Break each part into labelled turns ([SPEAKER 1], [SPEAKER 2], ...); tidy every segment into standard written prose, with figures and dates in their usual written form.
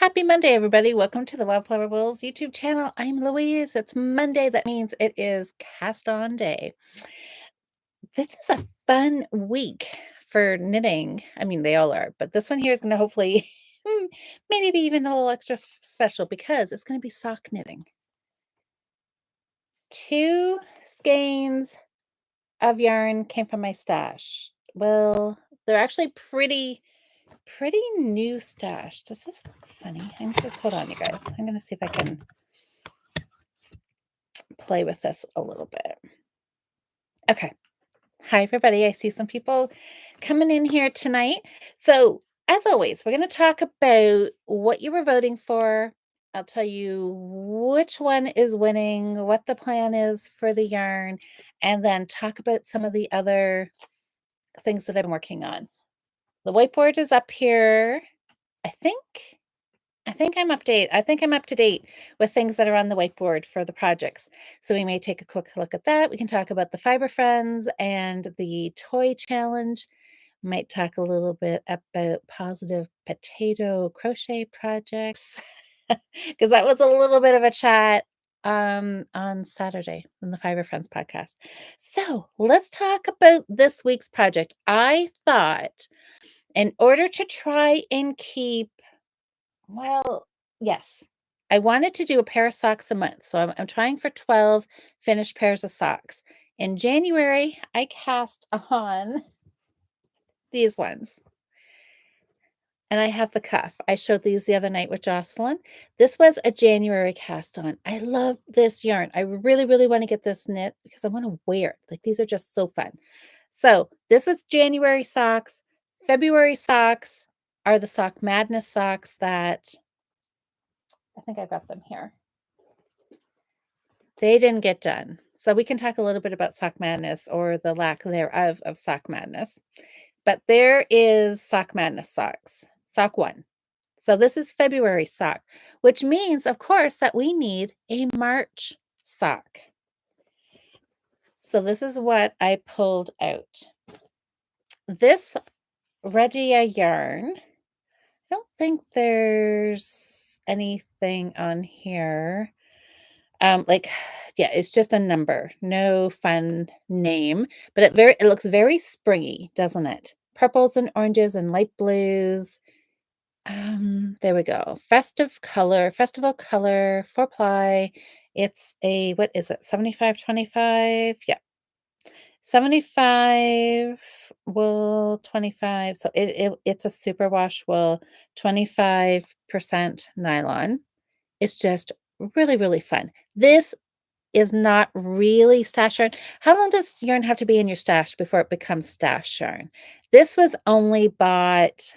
[SPEAKER 1] Happy Monday, everybody. Welcome to the Wildflower Wills YouTube channel. I'm Louise. It's Monday. That means it is cast on day. This is a fun week for knitting. I mean, they all are, but this one here is going to hopefully maybe be even a little extra special because it's going to be sock knitting. 2 skeins of yarn came from my stash. Well, they're actually pretty new stash. Does this look funny? Hold on, you guys. I'm going to see if I can play with this a little bit. Okay. Hi, everybody. I see some people coming in here tonight. So, as always, we're going to talk about what you were voting for. I'll tell you which one is winning, what the plan is for the yarn, and then talk about some of the other things that I'm working on. The whiteboard is up here. I think I'm up to date with things that are on the whiteboard for the projects. So we may take a quick look at that. We can talk about the Fiber Friends and the toy challenge. Might talk a little bit about positive potato crochet projects because that was a little bit of a chat on Saturday in the Fiber Friends podcast. So let's talk about this week's project. I thought in order to try and keep yes. I wanted to do a pair of socks a month, so I'm trying for 12 finished pairs of socks. In January, I cast on these ones, and I have the cuff. I showed these the other night with Jocelyn. This was a January cast on. I love this yarn. I really, really want to get this knit because I want to wear it. Like, these are just so fun. So this was January socks. February socks are the Sock Madness socks that I think I've got them here. They didn't get done. So we can talk a little bit about Sock Madness or the lack thereof of Sock Madness. But there is Sock Madness socks, sock 1. So this is February sock, which means, of course, that we need a March sock. So this is what I pulled out. This Regia yarn, I don't think there's anything on here. It's just a number, no fun name, but it looks very springy, doesn't it? Purples and oranges and light blues. There we go. Festival color, 4-ply. It's a, what is it? 75-25. Yeah. 75 wool, 25. So it's a superwash wool, 25% nylon. It's just really, really fun. This is not really stash yarn. How long does yarn have to be in your stash before it becomes stash yarn? This was only bought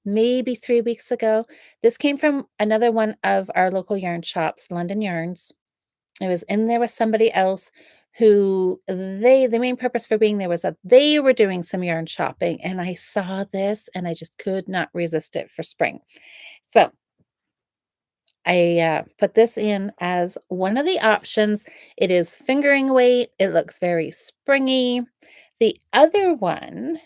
[SPEAKER 1] maybe 3 weeks ago. This came from another one of our local yarn shops, London Yarns. It was in there with somebody else who the main purpose for being there was that they were doing some yarn shopping, and I saw this and I just could not resist it for spring. So I put this in as one of the options. It is fingering weight. It looks very springy. The other one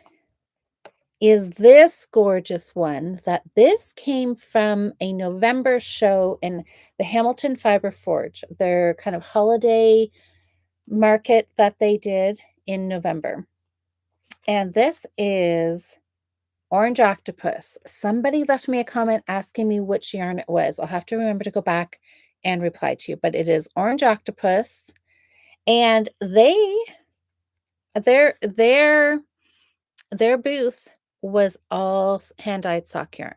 [SPEAKER 1] is this gorgeous one this came from a November show in the Hamilton Fiber Forge, their kind of holiday market that they did in November. And this is Orange Octopus. Somebody left me a comment asking me which yarn it was. I'll have to remember to go back and reply to you, but it is Orange Octopus. And their booth was all hand-dyed sock yarn.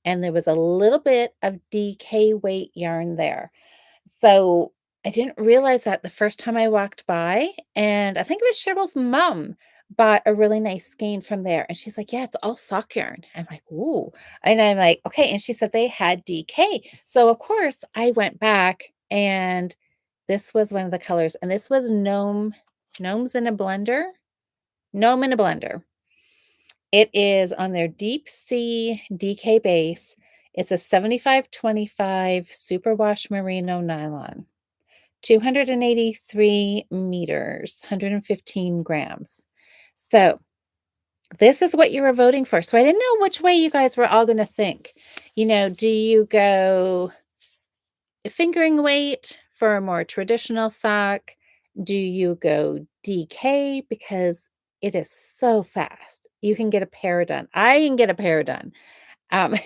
[SPEAKER 1] And there was a little bit of DK weight yarn there. So I didn't realize that the first time I walked by, and I think it was Cheryl's mom bought a really nice skein from there. And she's like, yeah, it's all sock yarn. I'm like, ooh. And I'm like, okay. And she said they had DK. So of course I went back and this was one of the colors. And this was Gnomes in a Blender. Gnome in a Blender. It is on their Deep Sea DK base. It's a 75-25 superwash merino nylon. 283 meters, 115 grams. So this is what you were voting for. So I didn't know which way you guys were all going to think. Do you go fingering weight for a more traditional sock? Do you go DK because it is so fast? You can get a pair done. I can get a pair done. Um,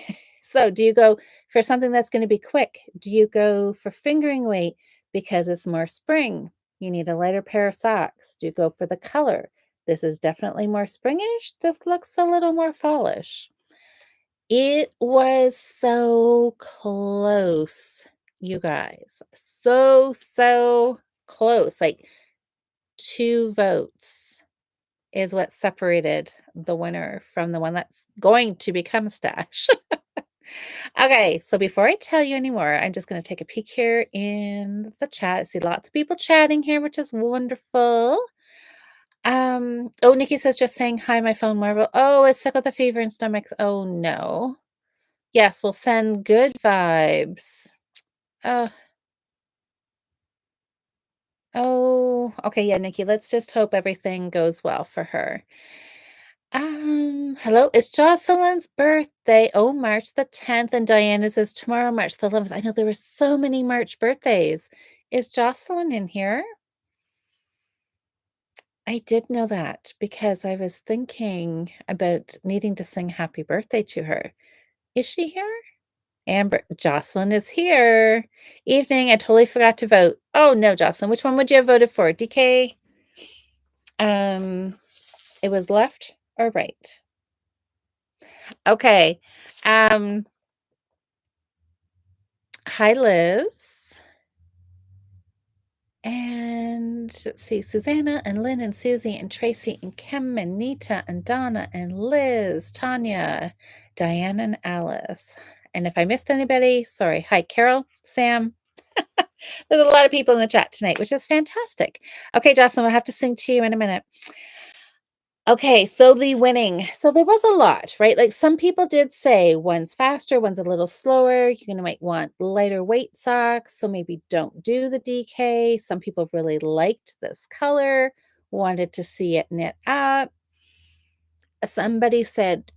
[SPEAKER 1] so do you go for something that's going to be quick? Do you go for fingering weight because it's more spring? You need a lighter pair of socks. Do you go for the color? This is definitely more springish. This looks a little more fallish. It was so close, you guys. So, so close. Like 2 votes is what separated the winner from the one that's going to become Stash. Okay, so before I tell you anymore, I'm just going to take a peek here in the chat. I see lots of people chatting here, which is wonderful. Oh, Nikki says just saying hi, my phone Marvel. Oh, it's sick with a fever and stomach. Oh no. Yes, we'll send good vibes. Uh, oh, okay, yeah, Nikki, let's just hope everything goes well for her. Hello, it's Jocelyn's birthday. Oh, March the 10th, and Diana's is tomorrow, March the 11th. I know there were so many March birthdays. Is Jocelyn in here? I did know that because I was thinking about needing to sing happy birthday to her. Is she here? Amber, Jocelyn is here. Evening, I totally forgot to vote. Oh no, Jocelyn, which one would you have voted for? DK? Um, it was left or right? Okay. Um, Hi, Liz. And let's see, Susanna and Lynn and Susie and Tracy and Kim and Nita and Donna and Liz, Tanya, Diane and Alice. And if I missed anybody, sorry. Hi, Carol, Sam. There's a lot of people in the chat tonight, which is fantastic. Okay, Jocelyn, we'll have to sing to you in a minute. Okay, so the winning. So there was a lot, right? Like some people did say one's faster, one's a little slower. You're gonna might want lighter weight socks, so maybe don't do the DK. Some people really liked this color, wanted to see it knit up. Somebody said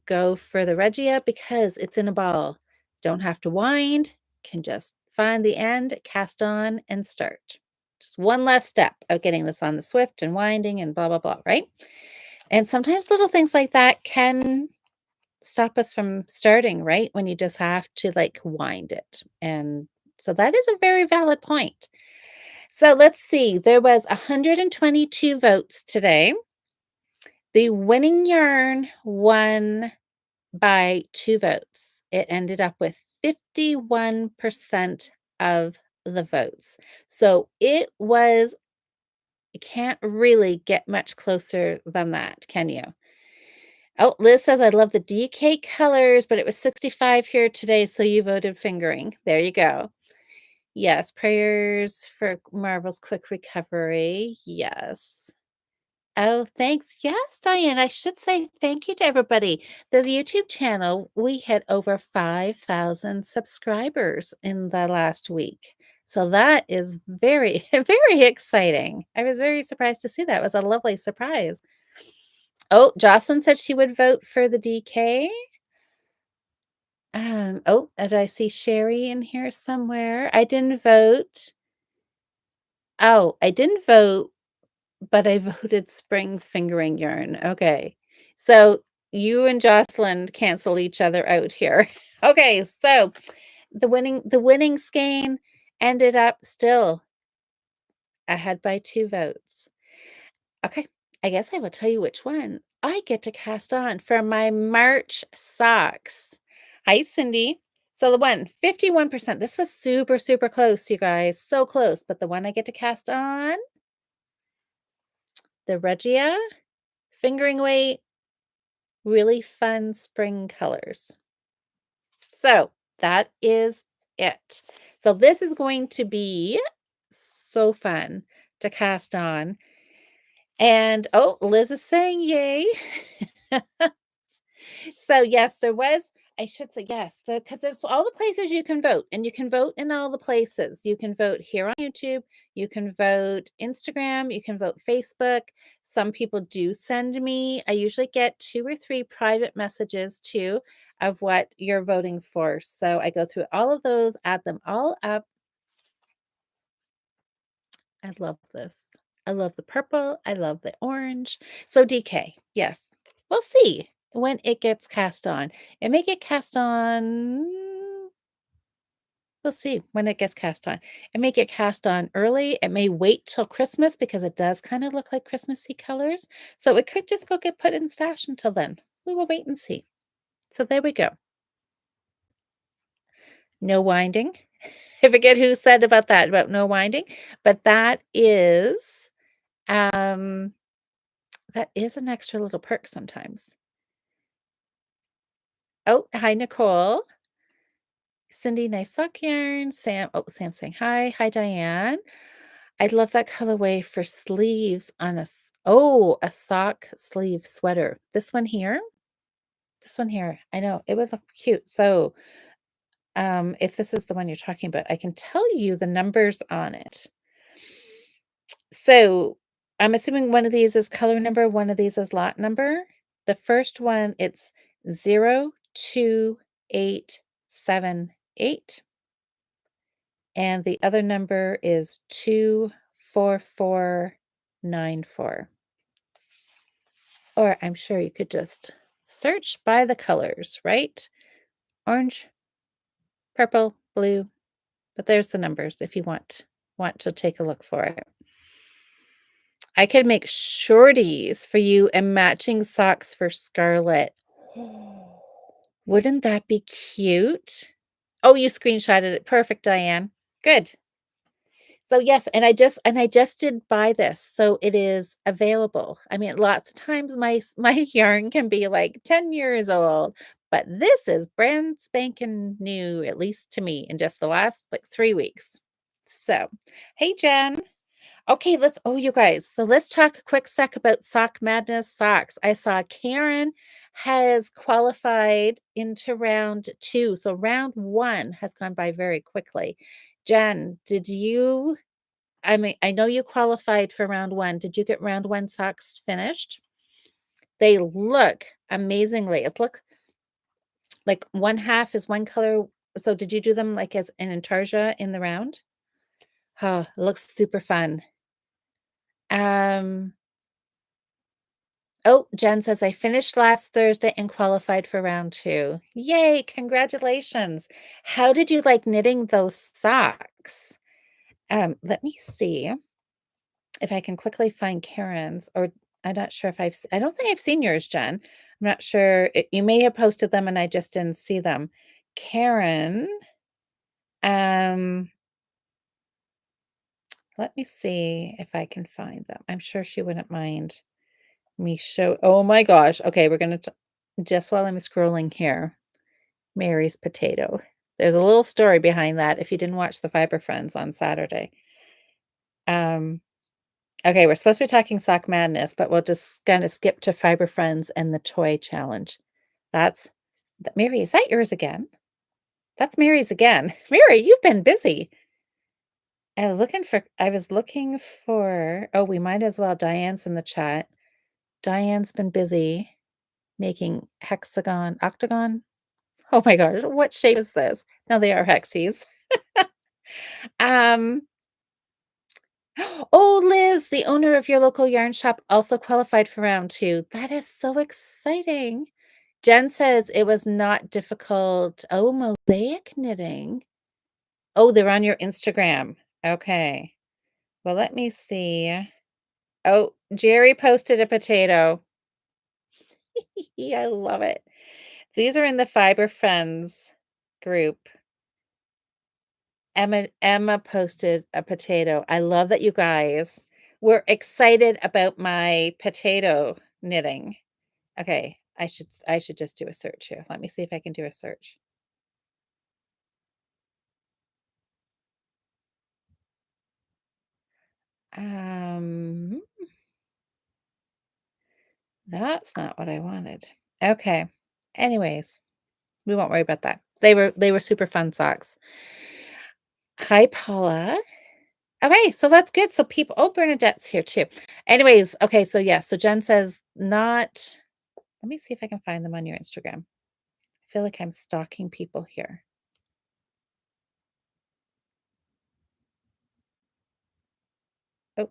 [SPEAKER 1] go for the Regia because it's in a ball. Don't have to wind, can just find the end, cast on, and start. Just one less step of getting this on the Swift and winding and blah, blah, blah, right? And sometimes little things like that can stop us from starting, right? When you just have to like wind it. And so that is a very valid point. So let's see. There was 122 votes today. The winning yarn won by 2 votes. It ended up with 51% of the votes. So it was you can't really get much closer than that, can you? Oh, Liz says, I love the DK colors, but it was 65 here today, so you voted fingering. There you go. Yes, prayers for Marvel's quick recovery. Yes. Oh, thanks. Yes, Diane. I should say thank you to everybody. The YouTube channel, we hit over 5,000 subscribers in the last week. So that is very, very exciting. I was very surprised to see that. It was a lovely surprise. Oh, Jocelyn said she would vote for the DK. Oh, did I see Sherry in here somewhere? I didn't vote. Oh, I didn't vote, but I voted spring fingering yarn. Okay. So you and Jocelyn cancel each other out here. Okay, so the winning skein ended up still ahead by 2 votes. Okay, I guess I will tell you which one I get to cast on for my March socks. Hi, Cindy. So the one, 51%. This was super, super close, you guys. So close. But the one I get to cast on, the Regia, fingering weight, really fun spring colors. So that is it. So this is going to be so fun to cast on. And oh, Liz is saying yay. So yes, there was I should say yes, because there's all the places you can vote, and you can vote in all the places. You can vote here on YouTube, you can vote Instagram, you can vote Facebook. Some people do send me I usually get 2 or 3 private messages too of what you're voting for. So I go through all of those, add them all up. I love this. I love the purple, I love the orange. So DK, yes. We'll see when it gets cast on. It may get cast on we'll see when it gets cast on. It may get cast on early, it may wait till Christmas because it does kinda look like Christmassy colors, so it could just go get put in stash until then. We will wait and see. So there we go. No winding. I forget who said about that, about no winding, but um that is an extra little perk sometimes. Oh, hi, Nicole. Cindy, nice sock yarn. Sam, oh, Sam's saying hi. Hi, Diane. I'd love that colorway for sleeves on a sock sleeve sweater. This one here. I know it would look cute. So, if this is the one you're talking about, I can tell you the numbers on it. So, I'm assuming one of these is color number, one of these is lot number. The first one, it's 02878, and the other number is 24494. Or I'm sure you could just search by the colors, right? Orange, purple, blue, but there's the numbers if you want to take a look for it. I could make shorties for you and matching socks for Scarlett. Wouldn't that be cute? Oh, you screenshotted it. Perfect, Diane. Good. So yes, and I just did buy this, so it is available. I mean, lots of times my yarn can be like 10 years old, but this is brand spanking new, at least to me, in just the last like 3 weeks. So, hey Jen. Okay, you guys, so let's talk a quick sec about Sock Madness socks. I saw Karen has qualified into round 2. So round 1 has gone by very quickly. Jen, I mean, I know you qualified for round 1. Did you get round 1 socks finished? They look amazingly. It's look like one half is one color. So did you do them like as an intarsia in the round? Oh, it looks super fun. Um, oh, Jen says, I finished last Thursday and qualified for round 2. Yay, congratulations. How did you like knitting those socks? Let me see if I can quickly find Karen's, or I'm not sure if I don't think I've seen yours, Jen. I'm not sure. You may have posted them and I just didn't see them. Karen, um, let me see if I can find them. I'm sure she wouldn't mind me show. Oh my gosh. Okay, we're gonna just while I'm scrolling here, Mary's potato. There's a little story behind that if you didn't watch the Fiber Friends on Saturday. Um, okay, we're supposed to be talking Sock Madness, but we'll just kind of skip to Fiber Friends and the toy challenge. That's Mary, is that yours again? That's Mary's again. Mary, you've been busy. I was looking for, oh, we might as well. Diane's in the chat. Diane's been busy making octagon. Oh my gosh, what shape is this? No, they are hexies. Um, oh, Liz, the owner of your local yarn shop also qualified for round 2. That is so exciting. Jen says it was not difficult. Oh, mosaic knitting. Oh, they're on your Instagram. Okay. Well, let me see. Oh, Jerry posted a potato. I love it. These are in the Fiber Friends group. Emma posted a potato. I love that you guys were excited about my potato knitting. Okay, I should just do a search here. Let me see if I can do a search. Um, that's not what I wanted. Okay. Anyways, We won't worry about that. They were super fun socks. Hi, Paula. Okay, so that's good. So people oh, Bernadette's here too. Anyways, okay, so yeah, so Jen says not let me see if I can find them on your Instagram. I feel like I'm stalking people here. Oh,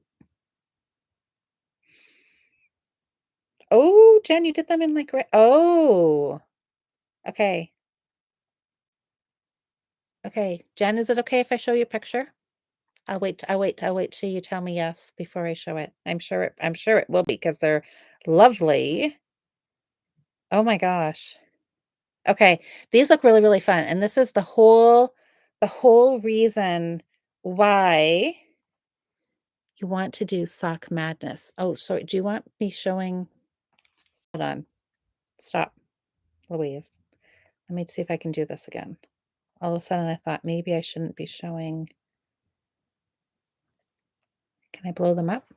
[SPEAKER 1] oh, Jen, you did them in like oh, okay. Okay. Jen, is it okay if I show you a picture? I'll wait till you tell me yes before I show it. I'm sure it will be because they're lovely. Oh my gosh. Okay. These look really, really fun. And this is the whole reason why you want to do sock madness. Oh, sorry. Do you want me showing? Hold on. Stop, Louise. Let me see if I can do this again. All of a sudden I thought maybe I shouldn't be showing. Can I blow them up?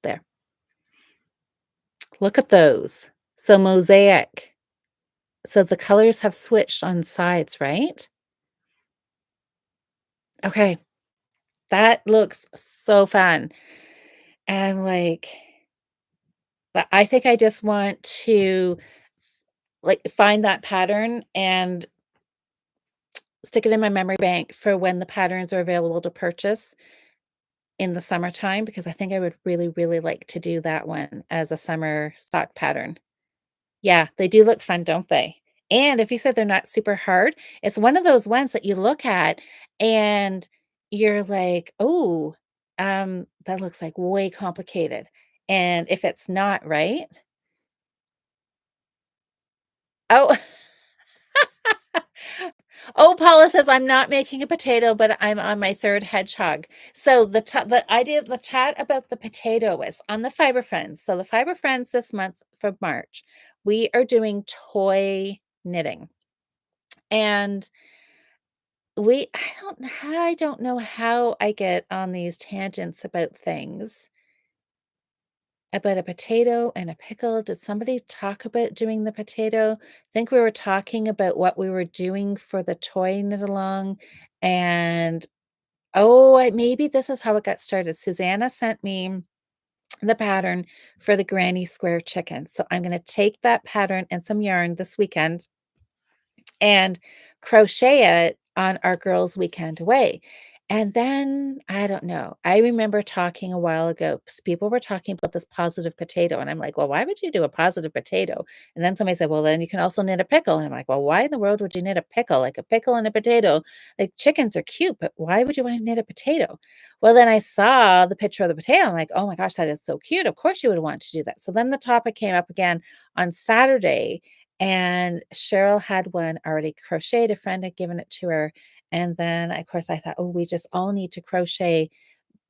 [SPEAKER 1] There. Look at those. So mosaic. So the colors have switched on sides, right? Okay. That looks so fun. And like, but I think I just want to like find that pattern and stick it in my memory bank for when the patterns are available to purchase in the summertime because I think I would really, really like to do that one as a summer sock pattern. Yeah, they do look fun, don't they? And if you said they're not super hard, it's one of those ones that you look at and you're like, "Oh, that looks like way complicated." And if it's not, right? Oh, oh, Paula says, "I'm not making a potato, but I'm on my 3rd hedgehog." So the idea the chat about the potato is on the Fiber Friends. So the Fiber Friends this month for March, we are doing toy knitting. And I don't know how I get on these tangents about things, about a potato and a pickle. Did somebody talk about doing the potato? I think we were talking about what we were doing for the toy knit along, and, oh, maybe this is how it got started. Susanna sent me the pattern for the granny square chicken, so I'm gonna take that pattern and some yarn this weekend and crochet it on our girls' weekend away. And then I don't know. I remember talking a while ago, people were talking about this positive potato. And I'm like, well, why would you do a positive potato? And then somebody said, well, then you can also knit a pickle. And I'm like, well, why in the world would you knit a pickle? Like a pickle and a potato? Like chickens are cute, but why would you want to knit a potato? Well, then I saw the picture of the potato. I'm like, oh my gosh, that is so cute. Of course you would want to do that. So then the topic came up again on Saturday and Cheryl had one already crocheted, a friend had given it to her, and then, of course, I thought, "Oh, we just all need to crochet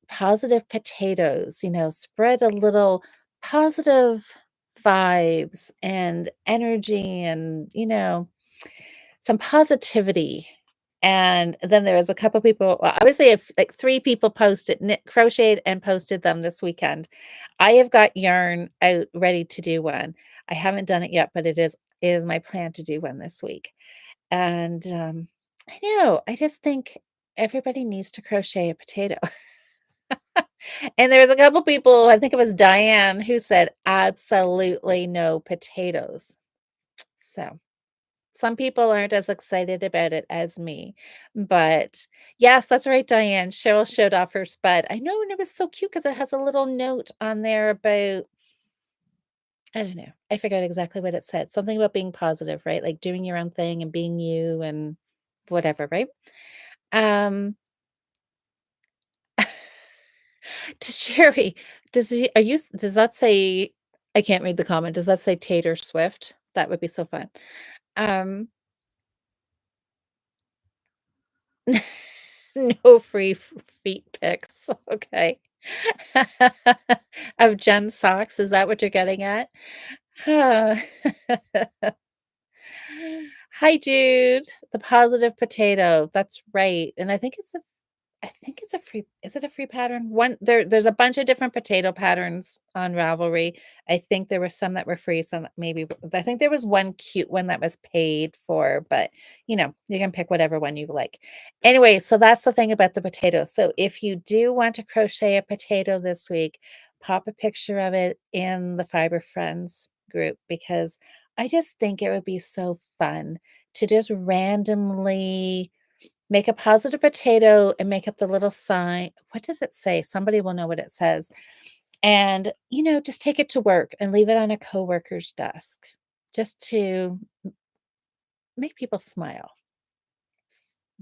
[SPEAKER 1] positive potatoes," spread a little positive vibes and energy and, some positivity. And then there was a couple people well, I would say if, like, 3 people posted knit crocheted and posted them this weekend. I have got yarn out ready to do one. I haven't done it yet, but it is my plan to do one this week. And, I know, I just think everybody needs to crochet a potato. And there was a couple people, I think it was Diane, who said, "Absolutely no potatoes." So, some people aren't as excited about it as me. But, yes, that's right, Diane. Cheryl showed off her spud. I know, and it was so cute because it has a little note on there about I don't know. I forgot exactly what it said. Something about being positive, right? Like doing your own thing and being you and whatever, right? Um, to Sherry, does that say I can't read the comment. Does that say Tater Swift? That would be so fun. Um, no free feet pics. Okay. Of Jen socks, is that what you're getting at? Huh. Hi, Jude. The positive potato. That's right. And I think it's I think it's a free is it a free pattern? There's a bunch of different potato patterns on Ravelry. I think there were some that were free, some that maybe I think there was one cute one that was paid for, but, you can pick whatever one you like. Anyway, so that's the thing about the potato. So if you do want to crochet a potato this week, pop a picture of it in the Fiber Friends group because I just think it would be so fun to just randomly make a positive potato and make up the little sign. What does it say? Somebody will know what it says. And, just take it to work and leave it on a coworker's desk just to make people smile.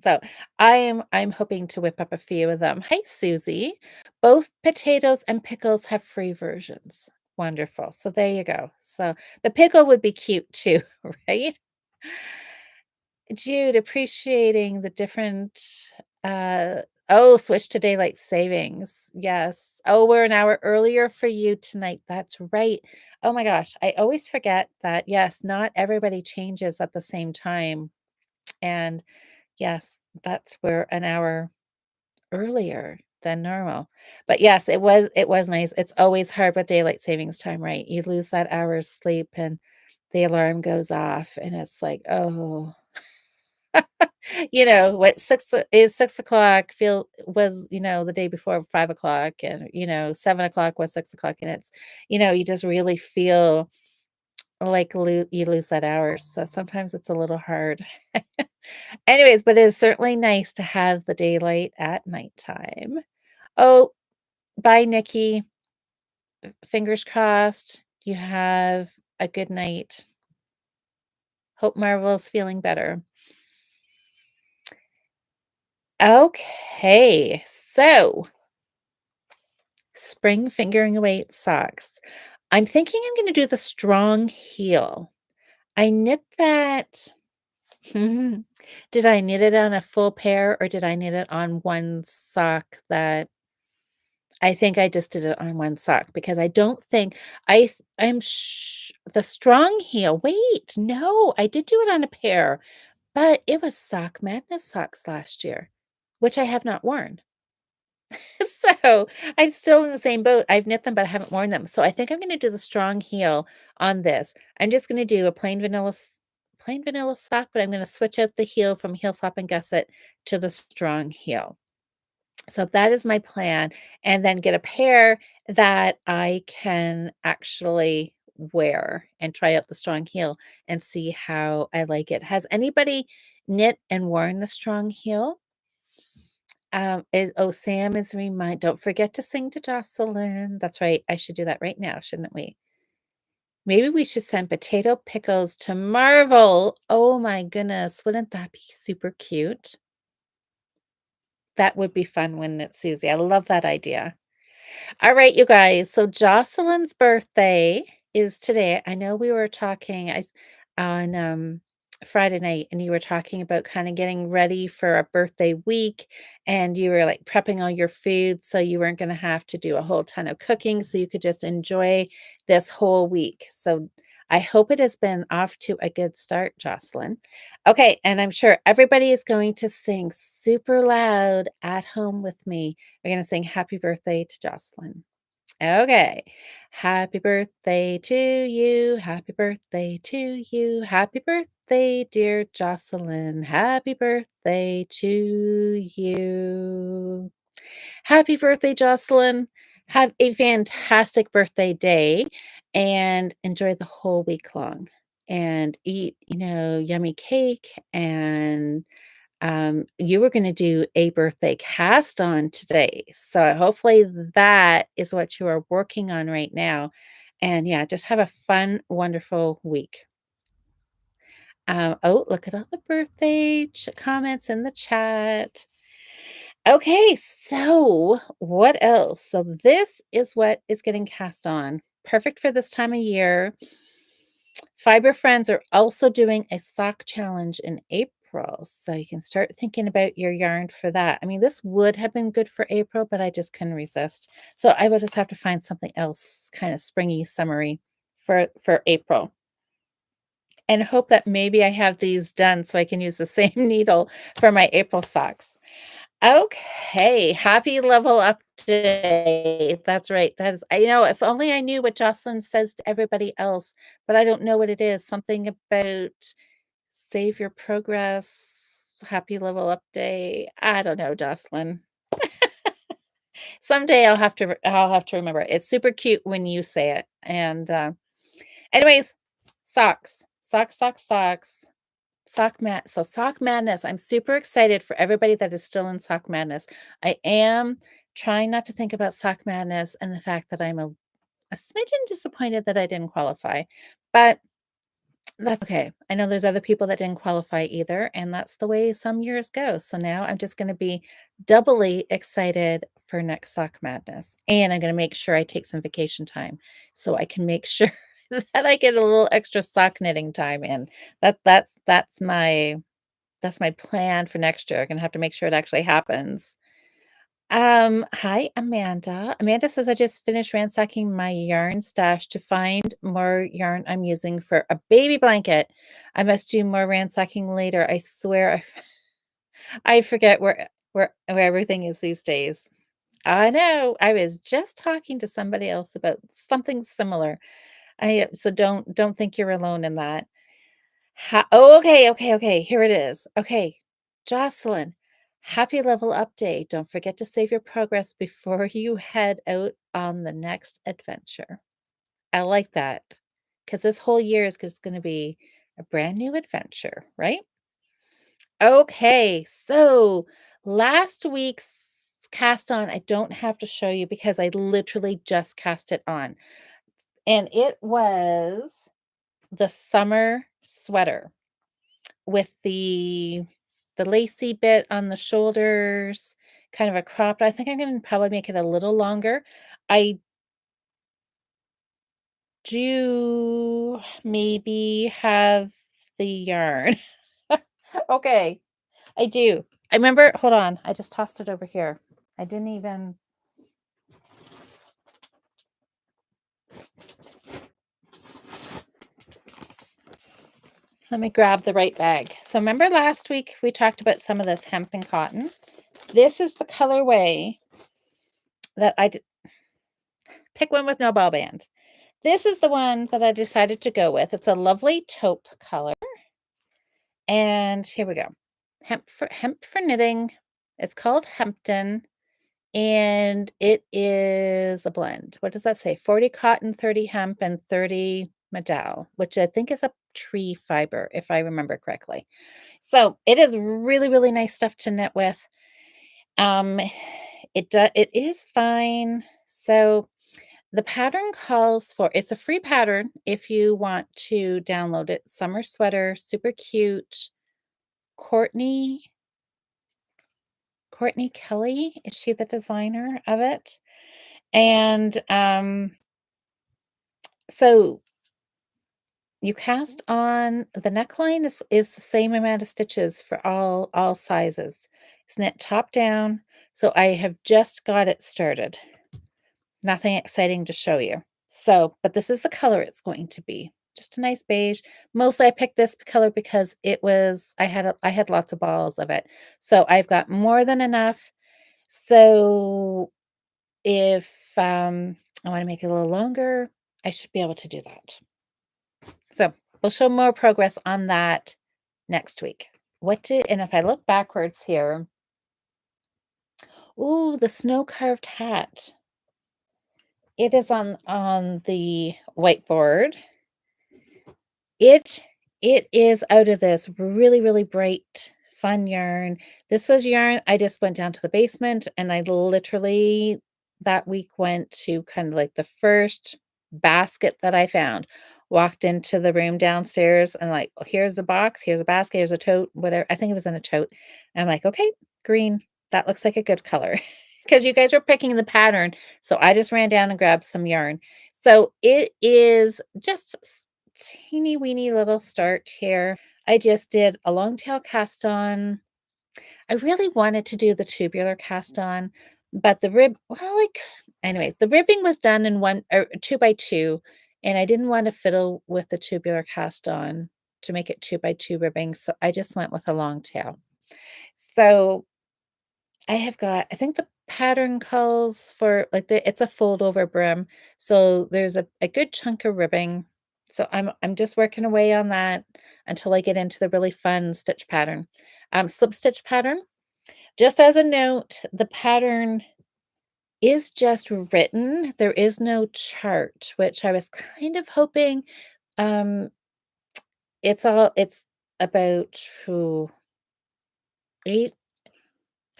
[SPEAKER 1] So I'm hoping to whip up a few of them. Hi, Susie. Both potatoes and pickles have free versions. Wonderful. So there you go. So the pickle would be cute too, right? Jude, appreciating the different, switch to daylight savings. Yes. Oh, we're an hour earlier for you tonight. That's right. Oh my gosh, I always forget that, yes, not everybody changes at the same time. And yes, that's we're an hour earlier than normal. But yes, it was nice. It's always hard with daylight savings time, right? You lose that hour's sleep and the alarm goes off and it's like, "Oh." What 6 o'clock feel was, the day before 5 o'clock and, 7 o'clock was 6 o'clock and it's, you just really feel like you lose that hour. So sometimes it's a little hard. Anyways, but it's certainly nice to have the daylight at nighttime. Oh, bye, Nikki. Fingers crossed you have a good night. Hope Marvel's feeling better. Okay, so spring fingering away at socks. I'm thinking I'm gonna do the strong heel. I knit that did I knit it on a full pair or did I knit it on one sock that I think I just did it on one sock because I don't think I'm the strong heel. Wait, no, I did do it on a pair, but it was Sock Madness socks last year, which I have not worn. So, I'm still in the same boat. I've knit them, but I haven't worn them. So, I think I'm gonna do the strong heel on this. I'm just gonna do a plain vanilla sock, but I'm gonna switch out the heel from heel flap and gusset to the strong heel. So, that is my plan, and then get a pair that I can actually wear and try out the strong heel and see how I like it. Has anybody knit and worn the strong heel? Sam is don't forget to sing to Jocelyn. That's right. I should do that right now, shouldn't we? Maybe we should send potato pickles to Marvel. Oh my goodness. Wouldn't that be super cute? That would be fun, wouldn't it, Susie? I love that idea. All right, you guys. So Jocelyn's birthday is today. I know we were talking on Friday night, and you were talking about kind of getting ready for a birthday week, and you were like prepping all your food so you weren't going to have to do a whole ton of cooking, so you could just enjoy this whole week. So I hope it has been off to a good start, Jocelyn. Okay, and I'm sure everybody is going to sing super loud at home with me. We're gonna sing happy birthday to Jocelyn. Okay. Happy birthday to you. Happy birthday to you. Happy birthday, dear Jocelyn. Happy birthday to you. Happy birthday, Jocelyn. Have a fantastic birthday day and enjoy the whole week long and eat, yummy cake and you were gonna do a birthday cast on today, so hopefully that is what you are working on right now, and yeah, just have a fun, wonderful week. Look at all the birthday comments in the chat. Okay, so what else? So this is what is getting cast on. Perfect for this time of year. Fiber Friends are also doing a sock challenge in April, so you can start thinking about your yarn for that. I mean, this would have been good for April, but I just couldn't resist. So I will just have to find something else kind of springy, summery for April. And hope that maybe I have these done so I can use the same needle for my April socks. Okay, happy level up day. That's right. That is, if only I knew what Jocelyn says to everybody else, but I don't know what it is. Something about save your progress, happy level up day. I don't know, Jocelyn. Someday I'll have to remember it. It's super cute when you say it. And anyways, socks. Socks, socks, socks. Sock Madness, I'm super excited for everybody that is still in Sock Madness. I am trying not to think about Sock Madness and the fact that I'm a smidgen disappointed that I didn't qualify, but that's okay. I know there's other people that didn't qualify either, and that's the way some years go. So now I'm just gonna be doubly excited for next Sock Madness, and I'm gonna make sure I take some vacation time so I can make sure that I get a little extra sock knitting time in. That's my plan for next year. I'm gonna have to make sure it actually happens. Hi, Amanda. Amanda says, I just finished ransacking my yarn stash to find more yarn I'm using for a baby blanket. I must do more ransacking later. I swear I forget where everything is these days. I know. I was just talking to somebody else about something similar. So don't think you're alone in that. Oh, okay, okay, okay. Here it is. Okay. Jocelyn, happy level update. Don't forget to save your progress before you head out on the next adventure. I like that because this whole year is going to be a brand new adventure, right? Okay. So last week's cast on, I don't have to show you because I literally just cast it on. And it was the summer sweater with the lacy bit on the shoulders, kind of a cropped. I think I'm gonna probably make it a little longer. I do maybe have the yarn. Okay, I do. I remember hold on, I just tossed it over here. I didn't even let me grab the right bag. So remember last week we talked about some of this hemp and cotton? This is the colorway that pick one with no ball band. This is the one that I decided to go with. It's a lovely taupe color. And here we go. Hemp for knitting. It's called Hempton and it is a blend. What does that say? 40 cotton, 30 hemp, and 30 Madal, which I think is a tree fiber, if I remember correctly. So it is really, really nice stuff to knit with. Um, it is fine. So the pattern calls for it's a free pattern if you want to download it. Summer sweater, super cute. Courtney Courtney Kelly, is she the designer of it? And so you cast on the neckline is the same amount of stitches for all sizes. It's knit top down. So I have just got it started. Nothing exciting to show you. So, but this is the color it's going to be. Just a nice beige. Mostly I picked this color because I had lots of balls of it. So I've got more than enough. So if I want to make it a little longer, I should be able to do that. So we'll show more progress on that next week. And if I look backwards here, ooh, the snow carved hat. It is on the whiteboard. It it is out of this really, really bright, fun yarn. This was yarn I just went down to the basement, and I literally that week went to kind of like the first basket that I found. Walked into the room downstairs and like, "Oh, here's a box, here's a basket, here's a tote," whatever. I think it was in a tote. And I'm like, "Okay, green. That looks like a good color." Because you guys were picking the pattern, so I just ran down and grabbed some yarn. So it is just teeny weeny little start here. I just did a long tail cast on. I really wanted to do the tubular cast on, but the ribbing was done in 2 by 2, and I didn't want to fiddle with the tubular cast on to make it 2 by 2 ribbing, so I just went with a long tail. So I have got I think the pattern calls for, like, it's a fold over brim, so there's a good chunk of ribbing. So I'm just working away on that until I get into the really fun stitch pattern. Slip stitch pattern. Just as a note, the pattern is just written. There is no chart, which I was kind of hoping. Um, it's about, ooh, 8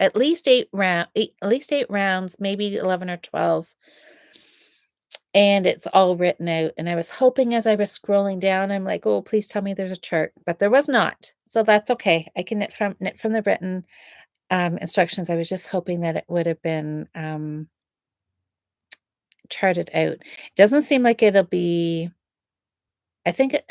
[SPEAKER 1] at least 8 rounds, maybe 11 or 12, and it's all written out, and I was hoping as I was scrolling down, I'm like, "Oh, please tell me there's a chart," but there was not, so that's okay. I can knit from the written, instructions. I was just hoping that it would have been, charted out. Doesn't seem like it'll be I think it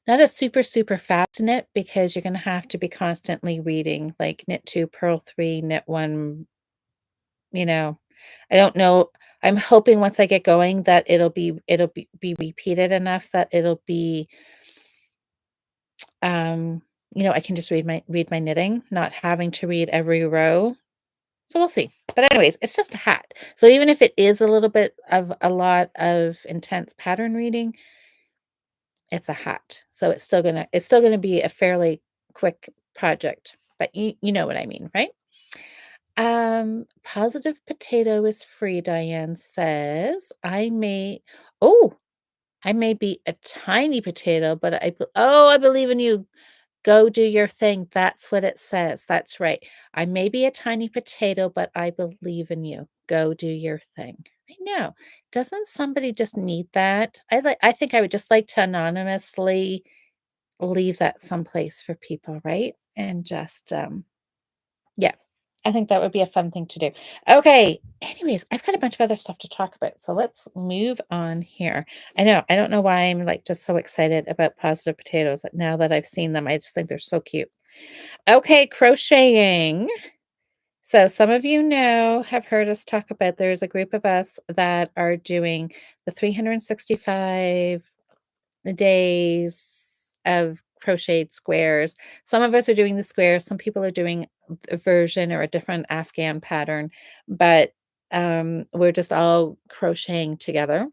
[SPEAKER 1] not a super, super fast knit because you're gonna have to be constantly reading, like knit 2, purl 3, knit 1, you know? I don't know. I'm hoping once I get going that it'll be repeated enough that it'll be, um, I can just read my knitting, not having to read every row. So we'll see. But anyways, it's just a hat. So even if it is a little bit of a lot of intense pattern reading, it's a hat. So it's still gonna be a fairly quick project. But you know what I mean, right? Positive potato is free, Diane says. Oh, I may be a tiny potato, but I believe in you. Go do your thing. That's what it says. That's right. I may be a tiny potato, but I believe in you. Go do your thing. I know. Doesn't somebody just need that? I think I would just like to anonymously leave that someplace for people, right? And just yeah. I think that would be a fun thing to do. Okay. Anyways, I've got a bunch of other stuff to talk about. So let's move on here. I know. I don't know why I'm like just so excited about positive potatoes. Now that I've seen them, I just think they're so cute. Okay, crocheting. So some of you have heard us talk about there's a group of us that are doing the 365 days of crocheted squares. Some of us are doing the squares, some people are doing a version or a different Afghan pattern, but we're just all crocheting together.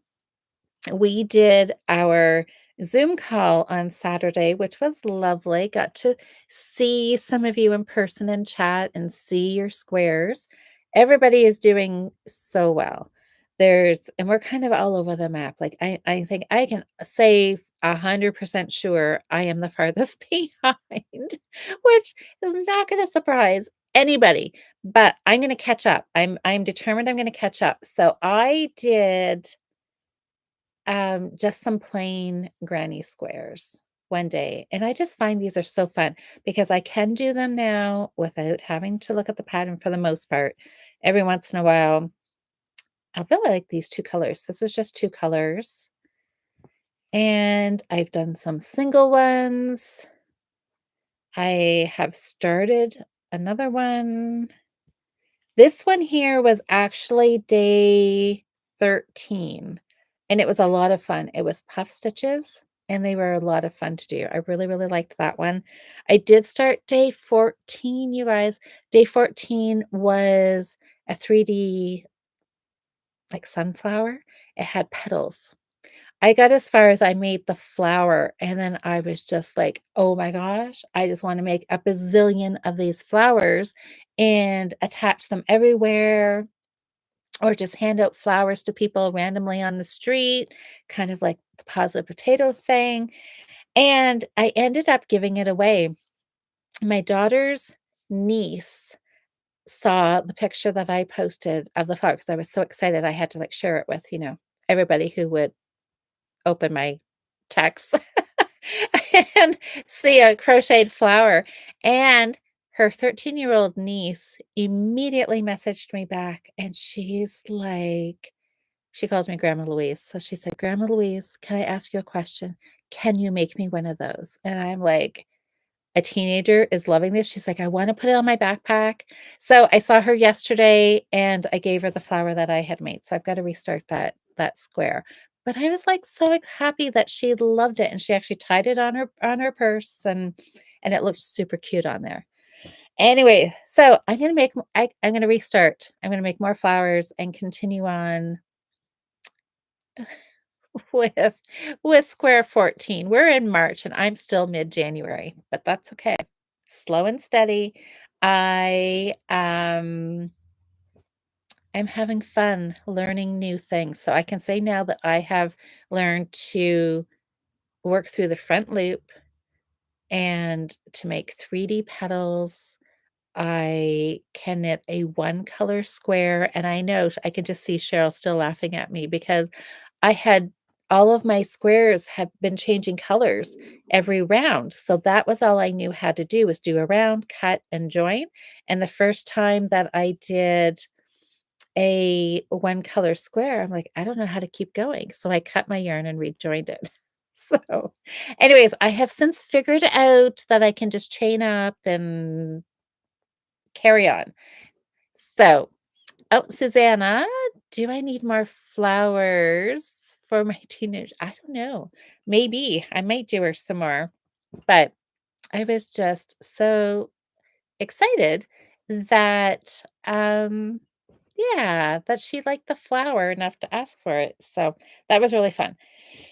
[SPEAKER 1] We did our Zoom call on Saturday, which was lovely. Got to see some of you in person and chat and see your squares. Everybody is doing so well. And we're kind of all over the map. Like I think I can say 100% sure I am the farthest behind, which is not going to surprise anybody. But I'm going to catch up. I'm determined I'm going to catch up. So I did just some plain granny squares one day, and I just find these are so fun because I can do them now without having to look at the pattern for the most part. Every once in a while, I really like these 2 colors. This was just 2 colors, and I've done some single ones. I have started another one. This one here was actually day 13, and it was a lot of fun. It was puff stitches, and they were a lot of fun to do. I really, really liked that one. I did start day 14, you guys. Day 14 was a 3D, like, sunflower. It had petals. I got as far as I made the flower, and then I was just like, "Oh my gosh, I just wanna make a bazillion of these flowers and attach them everywhere, or just hand out flowers to people randomly on the street," kind of like the positive potato thing, and I ended up giving it away. My daughter's niece saw the picture that I posted of the flower because I was so excited I had to, like, share it with, everybody who would open my text and see a crocheted flower, and her 13-year-old niece immediately messaged me back, and she calls me Grandma Louise, so she said, "Grandma Louise, can I ask you a question? Can you make me one of those?" And I'm like, a teenager is loving this. She's like, "I wanna put it on my backpack." So, I saw her yesterday, and I gave her the flower that I had made, so I've gotta restart that square. But I was, like, so happy that she loved it, and she actually tied it on her purse, and it looked super cute on there. Anyway, so I'm gonna restart. I'm gonna make more flowers and continue on with square 14. We're in March and I'm still mid-January, but that's okay. Slow and steady. I am having fun learning new things. So I can say now that I have learned to work through the front loop and to make 3D petals. I can knit a one color square, and I know I can just see Cheryl still laughing at me because I had all of my squares have been changing colors every round. So that was all I knew how to do was do a round, cut, and join. And the first time that I did a one color square, I'm like, I don't know how to keep going. So I cut my yarn and rejoined it. So, anyways, I have since figured out that I can just chain up and carry on. So, oh, Susanna, do I need more flowers for my teenage? I don't know. Maybe I might do her some more, but I was just so excited that yeah, that she liked the flower enough to ask for it. So that was really fun.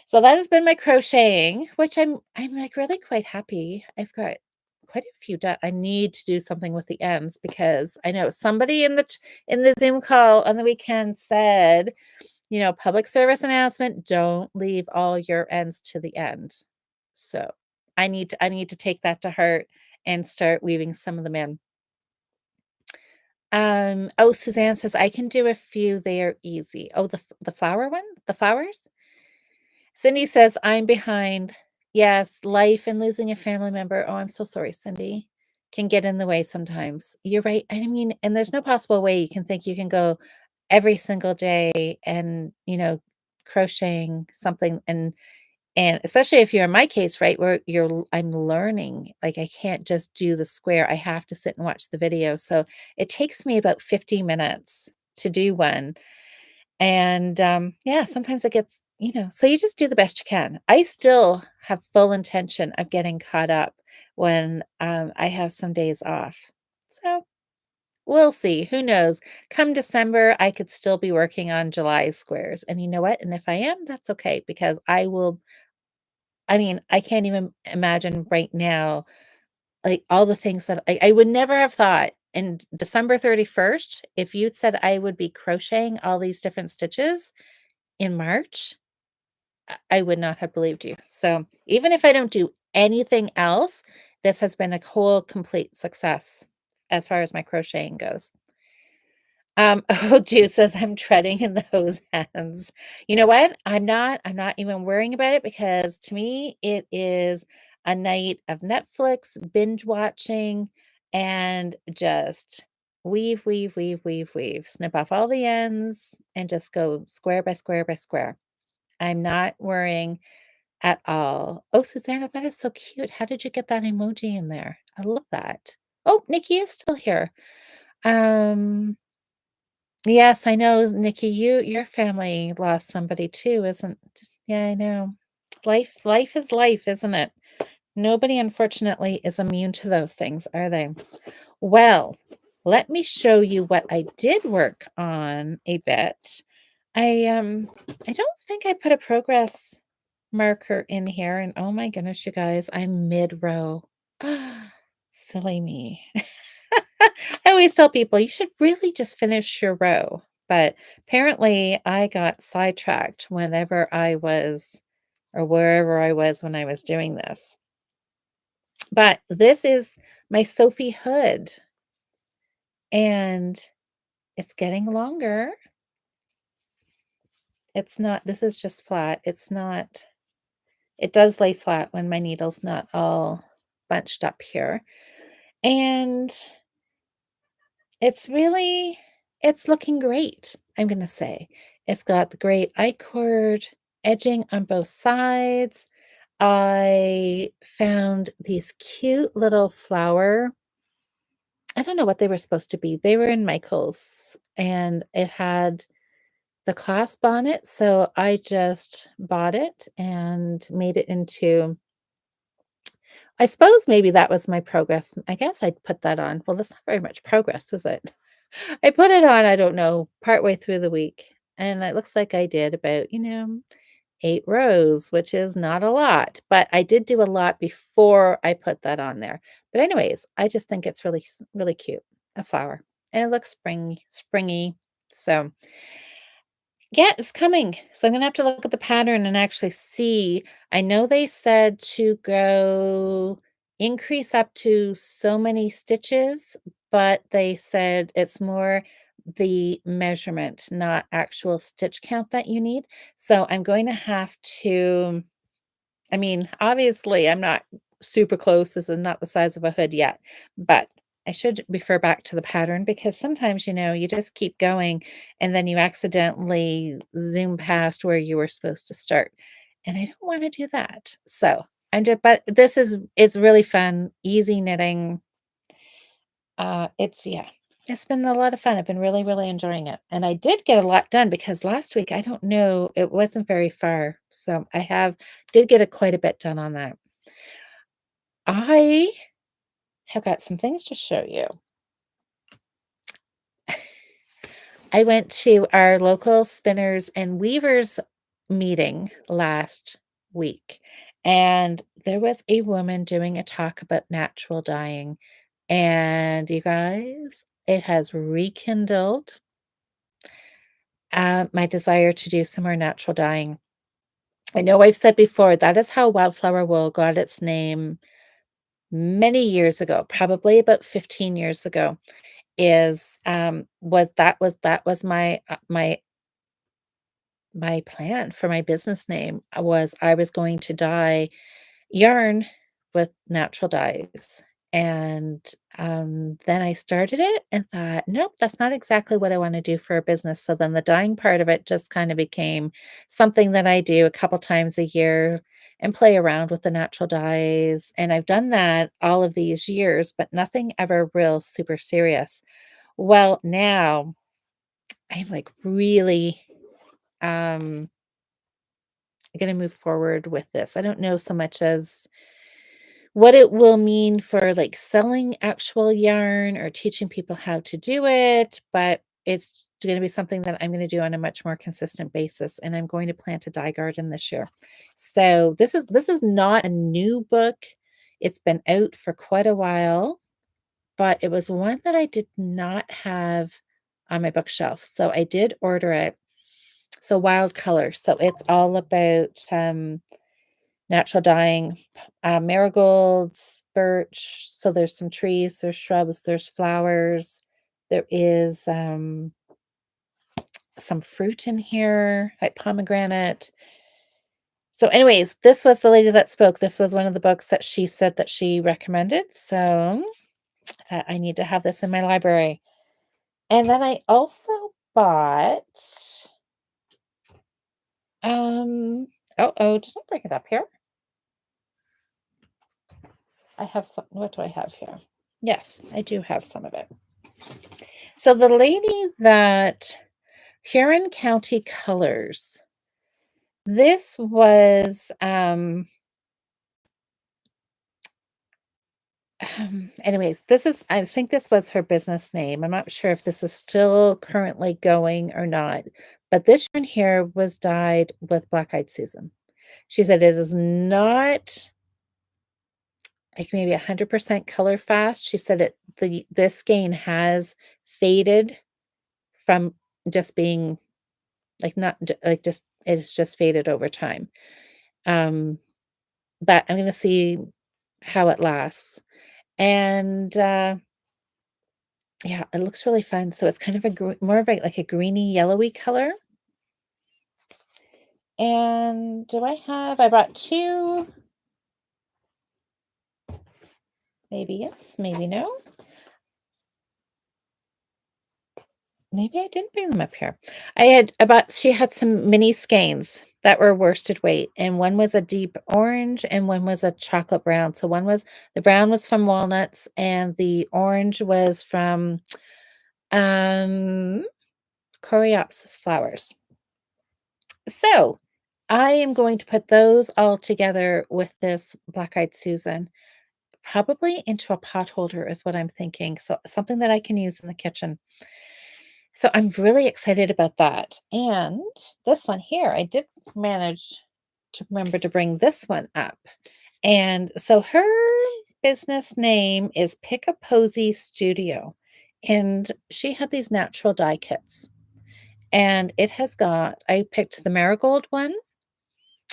[SPEAKER 1] So that has been my crocheting, which I'm like really quite happy. I've got quite a few done. I need to do something with the ends because I know somebody in the Zoom call on the weekend said, public service announcement, don't leave all your ends to the end. So I need to take that to heart and start weaving some of them in. Oh, Suzanne says I can do a few. They are easy. Oh, the flower one, the flowers. Cindy says, "I'm behind." Yes, life and losing a family member. Oh, I'm so sorry, Cindy. Can get in the way sometimes. You're right. I mean, and there's no possible way you can think you can go every single day and, crocheting something and especially if you're in my case, right, where I'm learning, like I can't just do the square. I have to sit and watch the video. So it takes me about 50 minutes to do one and, yeah, sometimes it gets so you just do the best you can. I still have full intention of getting caught up when, I have some days off. So, we'll see, who knows? Come December, I could still be working on July squares, and you know what? And if I am, that's okay because I mean, I can't even imagine right now, like, all the things that I would never have thought in December 31st, if you'd said I would be crocheting all these different stitches in March, I would not have believed you. So, even if I don't do anything else, this has been a whole complete success as far as my crocheting goes. Oh, Jude says I'm treading in those hands. You know what? I'm not even worrying about it because to me it is a night of Netflix binge watching and just weave, weave, weave, weave, weave, snip off all the ends and just go square by square by square. I'm not worrying at all. Oh, Susanna, that is so cute. How did you get that emoji in there? I love that. Oh, Nikki is still here. Um, yes, I know, Nikki, your family lost somebody too, isn't yeah, I know. Life is life, isn't it? Nobody, unfortunately, is immune to those things, are they? Well, let me show you what I did work on a bit. I don't think I put a progress marker in here, and oh my goodness, you guys, I'm mid-row. Silly me. I always tell people you should really just finish your row, but apparently I got sidetracked whenever I was or wherever I was when I was doing this. But this is my Sophie hood, and it's getting longer. It's not this is just flat. It's not it does lay flat when my needle's not all bunched up here. And it's looking great, I'm gonna say. It's got the great I-cord edging on both sides. I found these cute little flower I don't know what they were supposed to be. They were in Michael's, and it had the clasp on it, so I just bought it and made it into I suppose maybe that was my progress. I guess I'd put that on. Well, that's not very much progress, is it? I put it on, I don't know, partway through the week, and it looks like I did about, 8 rows, which is not a lot, but I did do a lot before I put that on there. But anyways, I just think it's really cute, a flower, and it looks springy. So yeah, it's coming. So I'm gonna have to look at the pattern and actually see. I know they said to go increase up to so many stitches, but they said it's more the measurement, not actual stitch count that you need. So I'm going to have to I mean, obviously, I'm not super close. This is not the size of a hood yet, but I should refer back to the pattern because sometimes, you just keep going and then you accidentally zoom past where you were supposed to start. And I don't want to do that. So but it's really fun, easy knitting. Yeah, it's been a lot of fun. I've been really, really enjoying it. And I did get a lot done because last week, I don't know, it wasn't very far. So did get quite a bit done on that. I have got some things to show you. I went to our local spinners and weavers meeting last week, and there was a woman doing a talk about natural dyeing. And you guys, it has rekindled my desire to do some more natural dyeing. I know I've said before that is how wildflower wool got its name many years ago, probably about 15 years ago. Was my plan for my business name was I was going to dye yarn with natural dyes. And then I started it and thought, nope, that's not exactly what I want to do for a business. So then the dyeing part of it just kind of became something that I do a couple times a year and play around with the natural dyes. And I've done that all of these years, but nothing ever real super serious. Well, now I'm like really um going to move forward with this. I don't know so much as what it will mean for, like, selling actual yarn or teaching people how to do it, but it's gonna be something that I'm gonna do on a much more consistent basis, and I'm going to plant a dye garden this year. So, this is not a new book. It's been out for quite a while, but it was one that I did not have on my bookshelf, so I did order it. So, Wild Color, so it's all about, natural dyeing, marigolds, birch, so there's some trees, there's shrubs, there's flowers, there is, some fruit in here, like pomegranate. So anyways, this was the lady that spoke. This was one of the books that she said that she recommended, so I thought I need to have this in my library. And then I also bought, oh, did I bring it up here? I have some what do I have here? Yes, I do have some of it. So the lady that Huron County Colors, this was, anyways, I think this was her business name. I'm not sure if this is still currently going or not, but this one here was dyed with Black Eyed Susan. She said it is not like maybe 100% color fast. She said this skein has faded from just being like not like just it's just faded over time. Um, but I'm gonna see how it lasts. And yeah, it looks really fun. So it's kind of more of like a greeny yellowy color. And I brought two, maybe yes, maybe no. Maybe I didn't bring them up here. She had some mini skeins that were worsted weight, and one was a deep orange and one was a chocolate brown. So the brown was from walnuts and the orange was from um coreopsis flowers. So I am going to put those all together with this black-eyed Susan, probably into a pot holder is what I'm thinking, so something that I can use in the kitchen. So I'm really excited about that, and this one here, I did manage to remember to bring this one up, and so her business name is Pick a Posy Studio, and she had these natural dye kits, and it has got I picked the marigold one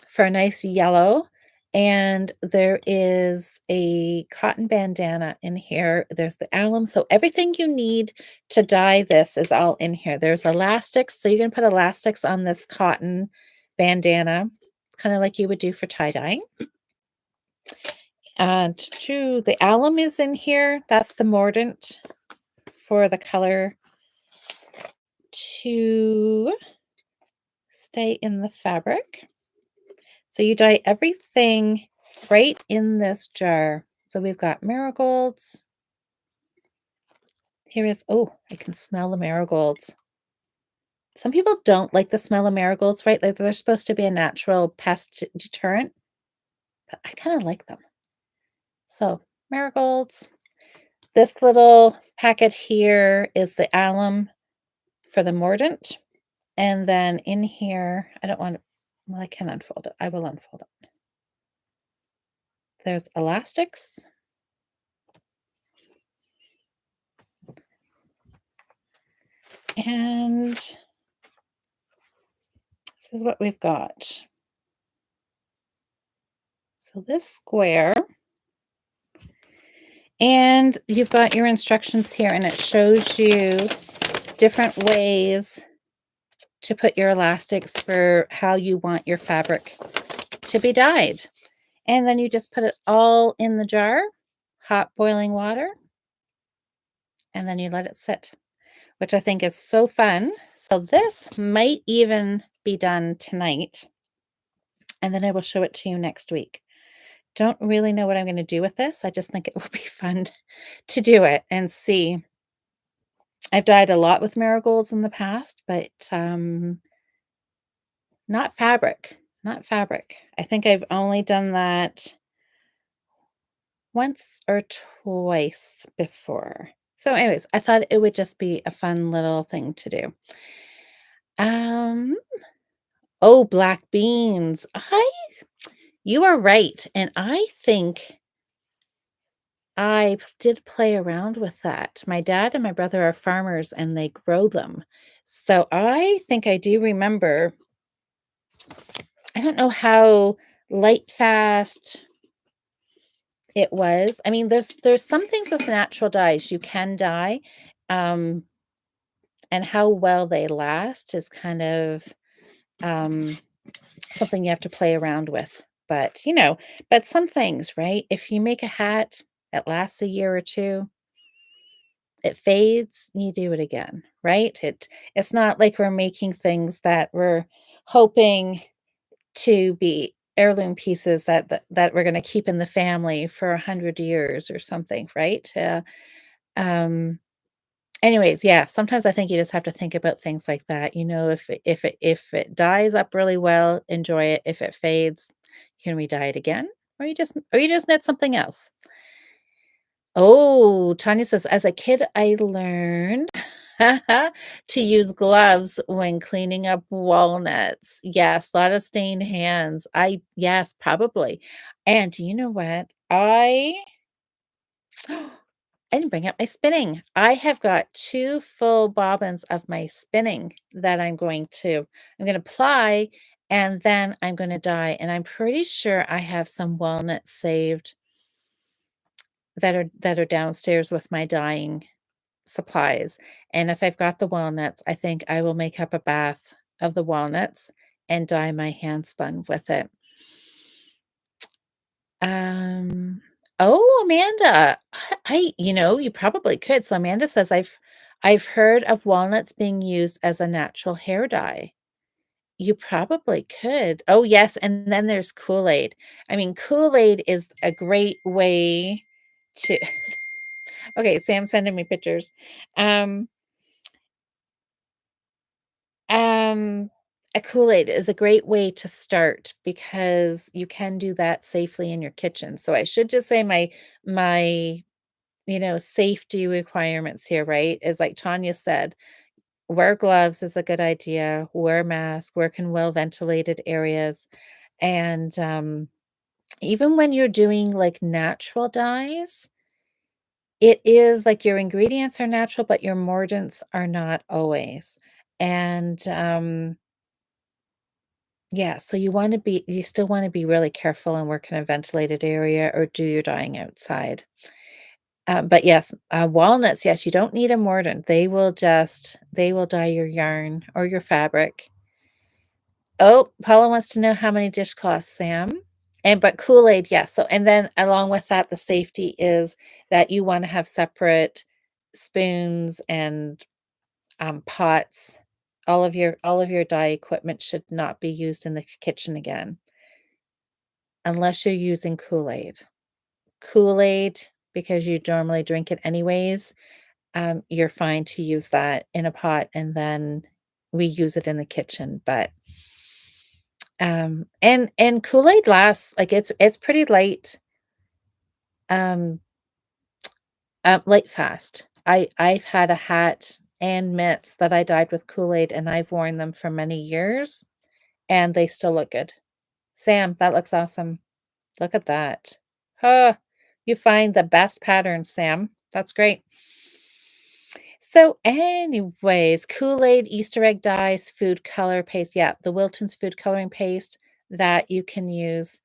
[SPEAKER 1] for a nice yellow. And there is a cotton bandana in here. There's the alum. So everything you need to dye this is all in here. There's elastics. So you can put elastics on this cotton bandana, kind of like you would do for tie dyeing. And two, the alum is in here. That's the mordant for the color to stay in the fabric. So you dye everything right in this jar. So we've got marigolds. Here is, oh, I can smell the marigolds. Some people don't like the smell of marigolds, right? Like they're supposed to be a natural pest deterrent, but I kind of like them. So marigolds. This little packet here is the alum for the mordant. And then in here, I don't want to, well, I can unfold it. I will unfold it. There's elastics. And this is what we've got. So this square, and you've got your instructions here, and it shows you different ways to put your elastics for how you want your fabric to be dyed. And then you just put it all in the jar, hot boiling water, and then you let it sit, which I think is so fun. So this might even be done tonight, and then I will show it to you next week. Don't really know what I'm going to do with this. I just think it will be fun to do it and see. I've dyed a lot with marigolds in the past, but not fabric, not fabric. I think I've only done that once or twice before. So anyways, I thought it would just be a fun little thing to do. Um, oh, black beans. You are right. And I think I did play around with that. My dad and my brother are farmers and they grow them. So I think I do remember, I don't know how light fast it was. I mean, there's some things with natural dyes you can dye, um, and how well they last is kind of um, something you have to play around with. But but some things, right? If you make a hat, it lasts a year or two. It fades, you do it again, right? It's not like we're making things that we're hoping to be heirloom pieces that we're gonna keep in the family for 100 years or something, right? Um, anyways, yeah, sometimes I think you just have to think about things like that, if it dies up really well, enjoy it. If it fades, you can re-dye it again, or you just knit something else. Oh, Tanya says, as a kid, I learned to use gloves when cleaning up walnuts. Yes, a lot of stained hands. Yes, probably. And you know what? I didn't bring up my spinning. I have got two full bobbins of my spinning that I'm going to ply and then I'm going to dye. And I'm pretty sure I have some walnuts saved that are downstairs with my dyeing supplies, and if I've got the walnuts, I think I will make up a bath of the walnuts and dye my hand spun with it. Um, oh, Amanda, you probably could. So Amanda says, I've heard of walnuts being used as a natural hair dye. You probably could. Oh, yes, and then there's Kool-Aid. I mean, Kool-Aid is a great way to Okay, Sam's sending me pictures. Um, um, a Kool-Aid is a great way to start because you can do that safely in your kitchen. So I should just say my, safety requirements here, right? Is like Tanya said, wear gloves is a good idea, wear a mask, work in well ventilated areas. And even when you're doing like natural dyes, it is like your ingredients are natural, but your mordants are not always. And yeah, so you still want to be really careful and work in a ventilated area or do your dyeing outside. But yes, walnuts, yes, you don't need a mordant. They will dye your yarn or your fabric. Oh, Paula wants to know how many dishcloths, Sam. And but Kool-Aid, yes. So and then along with that, the safety is that you want to have separate spoons and pots. All of your dye equipment should not be used in the kitchen again unless you're using Kool-Aid. Kool-Aid, because you normally drink it anyways, you're fine to use that in a pot and then reuse it in the kitchen. But and Kool-Aid lasts like it's pretty um, light fast. I've had a hat and mitts that I dyed with Kool-Aid and I've worn them for many years and they still look good. Sam, that looks awesome. Look at that. Huh. You find the best patterns, Sam. That's great. So, anyways, Kool-Aid, Easter egg dyes, food color paste. Yeah, the Wilton's food coloring paste that you can use.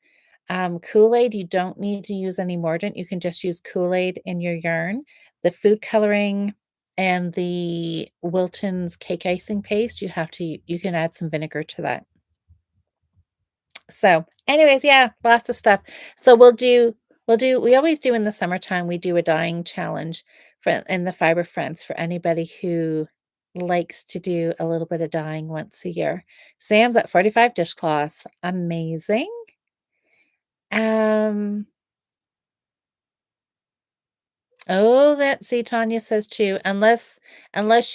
[SPEAKER 1] Kool-Aid, you don't need to use any mordant. You can just use Kool-Aid in your yarn. The food coloring and the Wilton's cake icing paste, you can add some vinegar to that. So, anyways, yeah, lots of stuff. So we always do in the summertime, we do a dyeing challenge for in the Fiber Friends for anybody who likes to do a little bit of dyeing once a year. Sam's at 45 dishcloths. Amazing. Um, oh, that see, Tanya says too, unless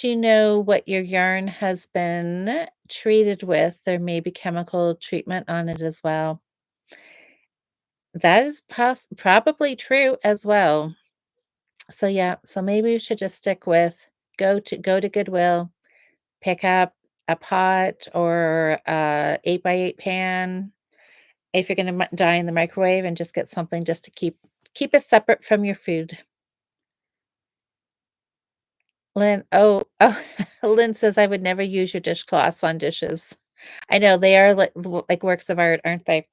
[SPEAKER 1] you know what your yarn has been treated with, there may be chemical treatment on it as well. That is probably true as well. So, yeah, so maybe we should just stick with go to Goodwill, pick up a pot or a 8 by 8 pan if you're gonna dye in the microwave and just get something just to keep it separate from your food. Lynn, oh, Lynn says, "I would never use your dishcloths on dishes." I know, they are like works of art, aren't they?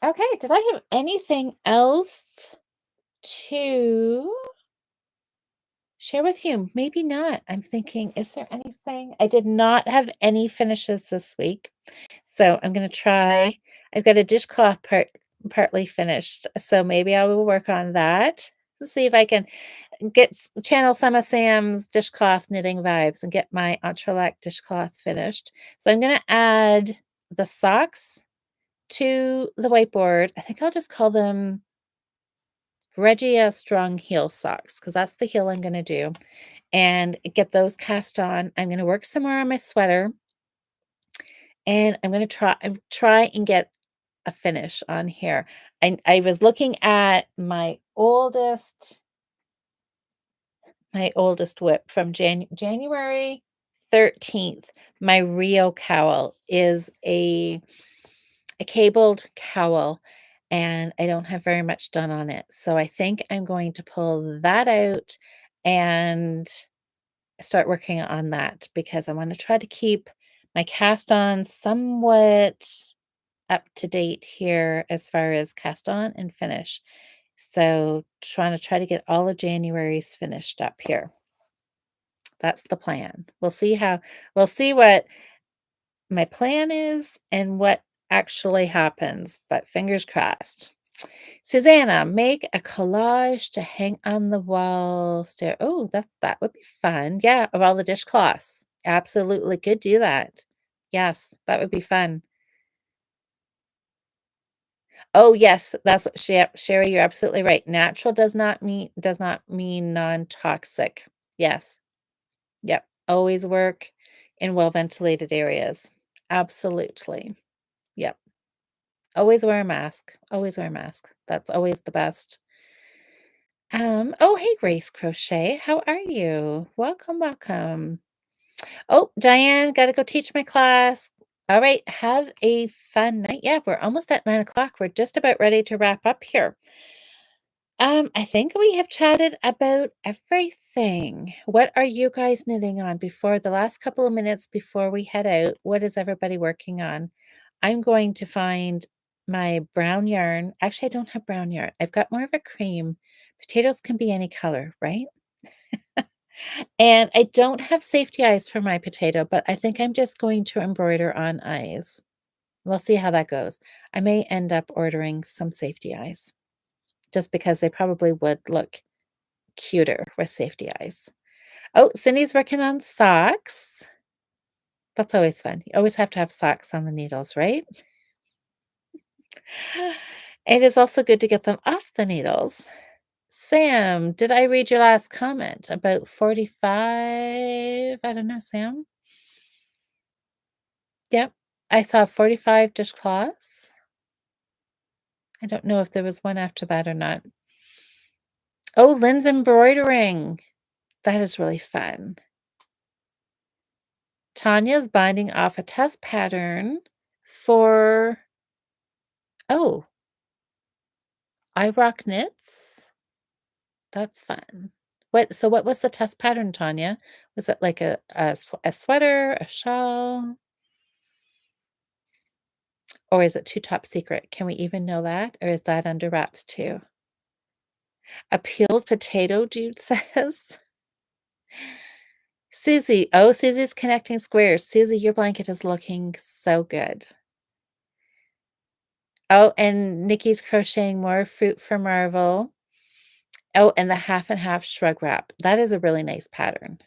[SPEAKER 1] Okay, did I have anything else to share with you? Maybe not. I'm thinking, is there anything? I did not have any finishes this week, so I'm gonna try. I've got a dishcloth partly finished, so maybe I will work on that. See if I can channel some of Sam's dishcloth knitting vibes and get my entrelac dishcloth finished. So I'm gonna add the socks to the whiteboard. I think I'll just call them Regia Strong Heel socks because that's the heel I'm gonna do and get those cast on. I'm gonna work some more on my sweater and I'm gonna try and get a finish on here. I was looking at my oldest whip from January 13th. My Rio cowl is a cabled cowl and I don't have very much done on it. So I think I'm going to pull that out and start working on that because I want to try to keep my cast on somewhat up to date here as far as cast on and finish. So try to get all of January's finished up here. That's the plan. We'll see what my plan is and what actually happens, but fingers crossed. Susanna, make a collage to hang on the wall stair. Oh, that would be fun. Yeah, of all the dishcloths. Absolutely could do that. Yes, that would be fun. Oh, yes, that's what Sherry, you're absolutely right. Natural does not mean non-toxic. Yes. Yep. Always work in well ventilated areas. Absolutely. Yep. Always wear a mask. Always wear a mask. That's always the best. Oh, hey, Grace Crochet. How are you? Welcome, welcome. Oh, Diane, gotta go teach my class. All right, have a fun night. Yeah, we're almost at 9 o'clock. We're just about ready to wrap up here. I think we have chatted about everything. What are you guys knitting on before the last couple of minutes before we head out? What is everybody working on? I'm going to find my brown yarn. Actually, I don't have brown yarn. I've got more of a cream. Potatoes can be any color, right? And I don't have safety eyes for my potato, but I think I'm just going to embroider on eyes. We'll see how that goes. I may end up ordering some safety eyes just because they probably would look cuter with safety eyes. Oh, Cindy's working on socks. That's always fun. You always have to have socks on the needles, right? It is also good to get them off the needles. Sam, did I read your last comment about 45? I don't know, Sam. Yep. I saw 45 dishcloths. I don't know if there was one after that or not. Oh, Lynn's embroidering. That is really fun. Tanya's binding off a test pattern for, oh, I Rock Knits. That's fun. What was the test pattern, Tanya? Was it like a sweater, a shawl, or is it too top secret? Can we even know that, or is that under wraps too? A peeled potato, Jude says. Susie, oh, Susie's connecting squares. Susie, your blanket is looking so good. Oh, and Nikki's crocheting more fruit for Marvel. Oh, and the half and half shrug wrap. That is a really nice pattern.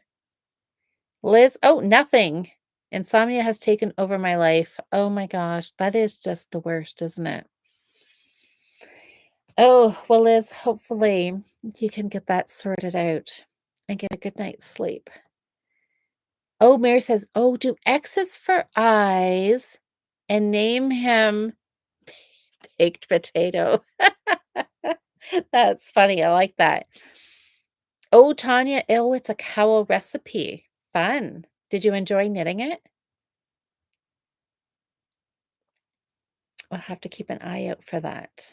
[SPEAKER 1] Liz, oh, nothing. Insomnia has taken over my life. Oh my gosh, that is just the worst, isn't it? Oh, well, Liz, hopefully you can get that sorted out and get a good night's sleep. Oh, Mary says, oh, do X's for eyes and name him baked potato. That's funny. I like that. Oh, Tanya, oh, it's a cowl recipe. Fun. Did you enjoy knitting it? I'll have to keep an eye out for that.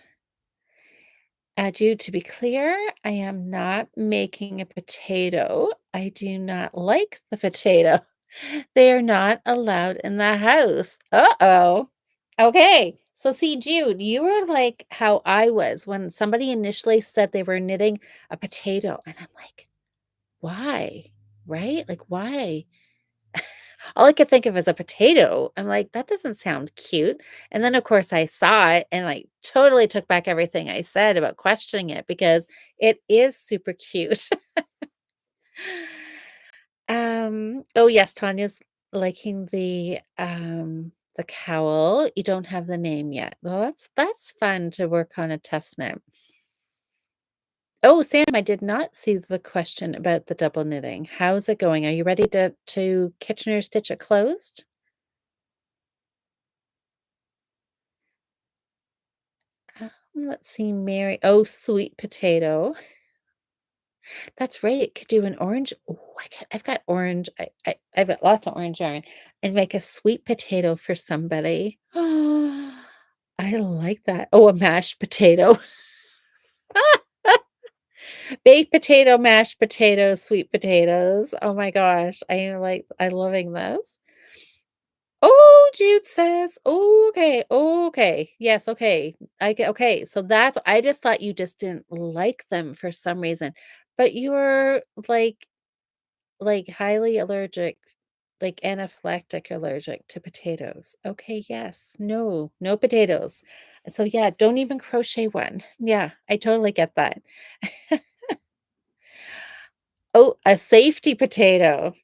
[SPEAKER 1] Jude, to be clear, I am not making a potato. I do not like the potato. They are not allowed in the house. Uh-oh. Okay. So see, Jude, you were like how I was when somebody initially said they were knitting a potato. And I'm like, why? Right? Like, why? All I could think of is a potato. I'm like, that doesn't sound cute. And then, of course, I saw it and like totally took back everything I said about questioning it because it is super cute. Oh yes, Tanya's liking the cowl. You don't have the name yet. Well, that's fun to work on a test knit. Oh, Sam, I did not see the question about the double knitting. How's it going? Are you ready to Kitchener stitch it closed? Let's see, Mary. Oh, sweet potato. That's right. Could do an orange. Oh, I've got orange. I've got lots of orange yarn and make a sweet potato for somebody. I like that. Oh, a mashed potato. Baked potato, mashed potatoes, sweet potatoes. Oh my gosh. I loving this. Oh, Jude says, okay, okay, yes, okay. I get okay. So that's I just thought you just didn't like them for some reason, but you're like highly allergic, like anaphylactic allergic to potatoes. Okay, yes. No, no potatoes. So yeah, don't even crochet one. Yeah, I totally get that. Oh, a safety potato.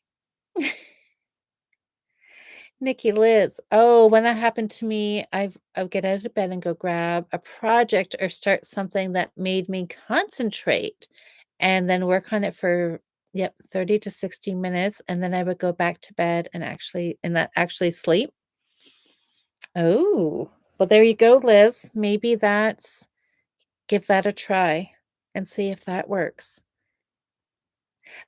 [SPEAKER 1] Nikki Liz. Oh, when that happened to me, I would get out of bed and go grab a project or start something that made me concentrate and then work on it for, yep, 30 to 60 minutes. And then I would go back to bed and actually sleep. Oh, well, there you go, Liz. Maybe that's give that a try and see if that works.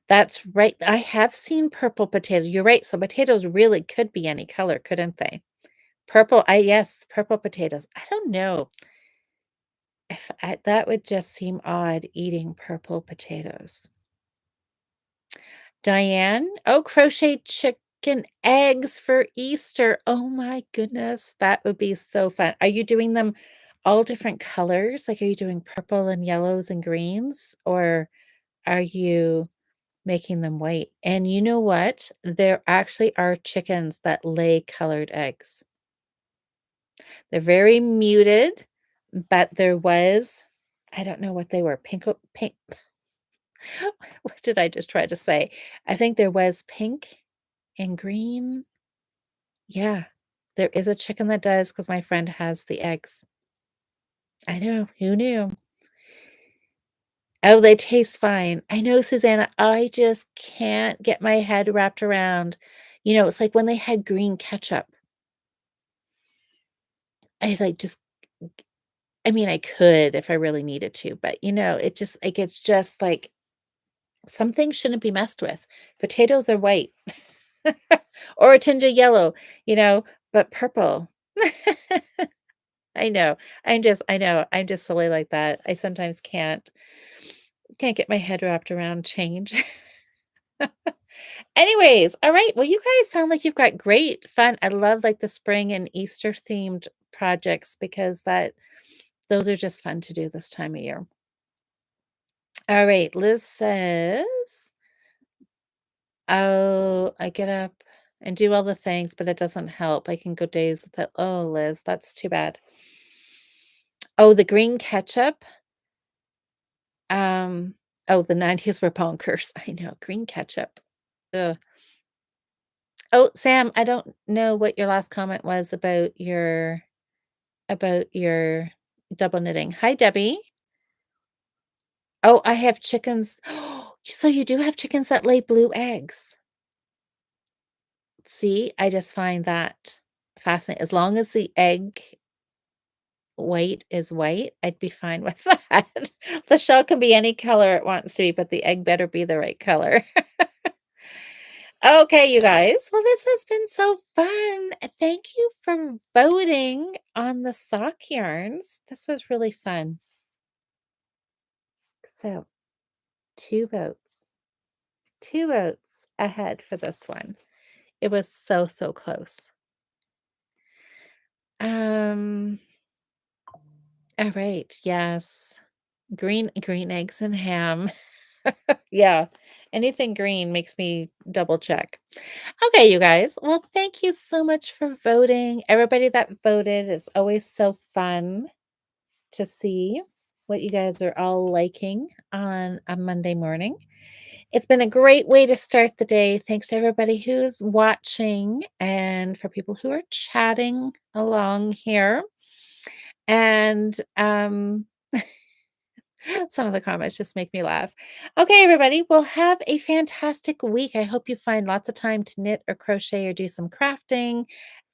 [SPEAKER 1] That's right. I have seen purple potato. You're right. So potatoes really could be any color, couldn't they? Purple, yes, purple potatoes. I don't know if that would just seem odd eating purple potatoes. Diane, oh, crochet chicken eggs for Easter. Oh my goodness, that would be so fun. Are you doing them all different colors? Like, are you doing purple and yellows and greens, or are you making them white? And you know what? There actually are chickens that lay colored eggs. They're very muted, but there was I don't know what they were, pink what did I just try to say? I think there was pink and green. Yeah, there is a chicken that does because my friend has the eggs. I know, who knew? Oh, they taste fine. I know, Susanna, I just can't get my head wrapped around it's like when they had green ketchup. I, like, just I mean, I could if I really needed to, but, it just like, it's just like some things shouldn't be messed with. Potatoes are white or a tinge of yellow, but purple. I know. I know. I'm just silly like that. I sometimes can't get my head wrapped around change. Anyways, all right. Well, you guys sound like you've got great fun. I love like the spring and Easter themed projects because those are just fun to do this time of year. All right. Liz says, "Oh, I get up and do all the things, but it doesn't help. I can go days without." Oh, Liz, that's too bad. Oh, the green ketchup. Um, oh, the 90s were bonkers. I know, green ketchup. Ugh. Oh, Sam, I don't know what your last comment was about your double knitting. Hi, Debbie. Oh, I have chickens. So you do have chickens that lay blue eggs. See, I just find that fascinating. As long as the egg white is white, I'd be fine with that. The shell can be any color it wants to be, but the egg better be the right color. Okay, you guys. Well, this has been so fun. Thank you for voting on the sock yarns. This was really fun. So, 2 votes. 2 votes ahead for this one. It was so, so close. Um, all right. Yes. Green eggs and ham. Yeah. Anything green makes me double check. Okay, you guys. Well, thank you so much for voting. Everybody that voted, it's always so fun to see what you guys are all liking on a Monday morning. It's been a great way to start the day. Thanks to everybody who's watching and for people who are chatting along here. And some of the comments just make me laugh. Okay, everybody, well, have a fantastic week. I hope you find lots of time to knit or crochet or do some crafting.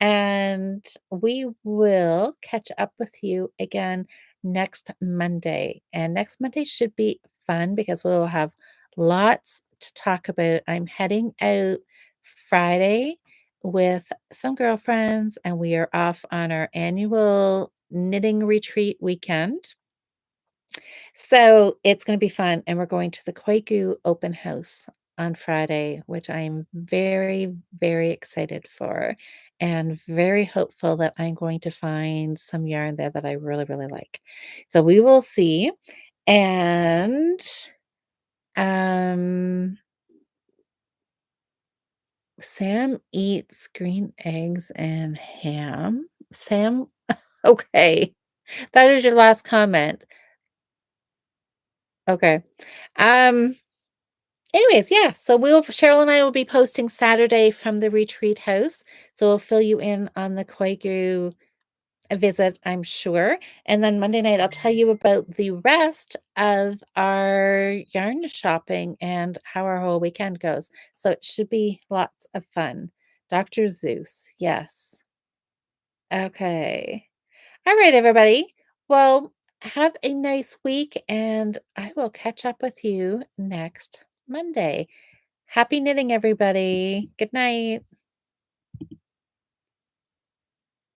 [SPEAKER 1] And we will catch up with you again next Monday. And next Monday should be fun because we'll have lots to talk about. I'm heading out Friday with some girlfriends, and we are off on our annual knitting retreat weekend. So it's going to be fun. And we're going to the Koigu open house on Friday, which I am very, very excited for and very hopeful that I'm going to find some yarn there that I really, really like. So we will see. And um, Sam eats green eggs and ham. Sam, okay. That is your last comment. Okay. Um, Anyways, yeah, so Cheryl and I will be posting Saturday from the retreat house, so we'll fill you in on the Koigu visit, I'm sure, and then Monday night, I'll tell you about the rest of our yarn shopping and how our whole weekend goes, so it should be lots of fun. Dr. Zeus, yes. Okay. All right, everybody. Well, have a nice week, and I will catch up with you next Monday. Happy knitting, everybody. Good night.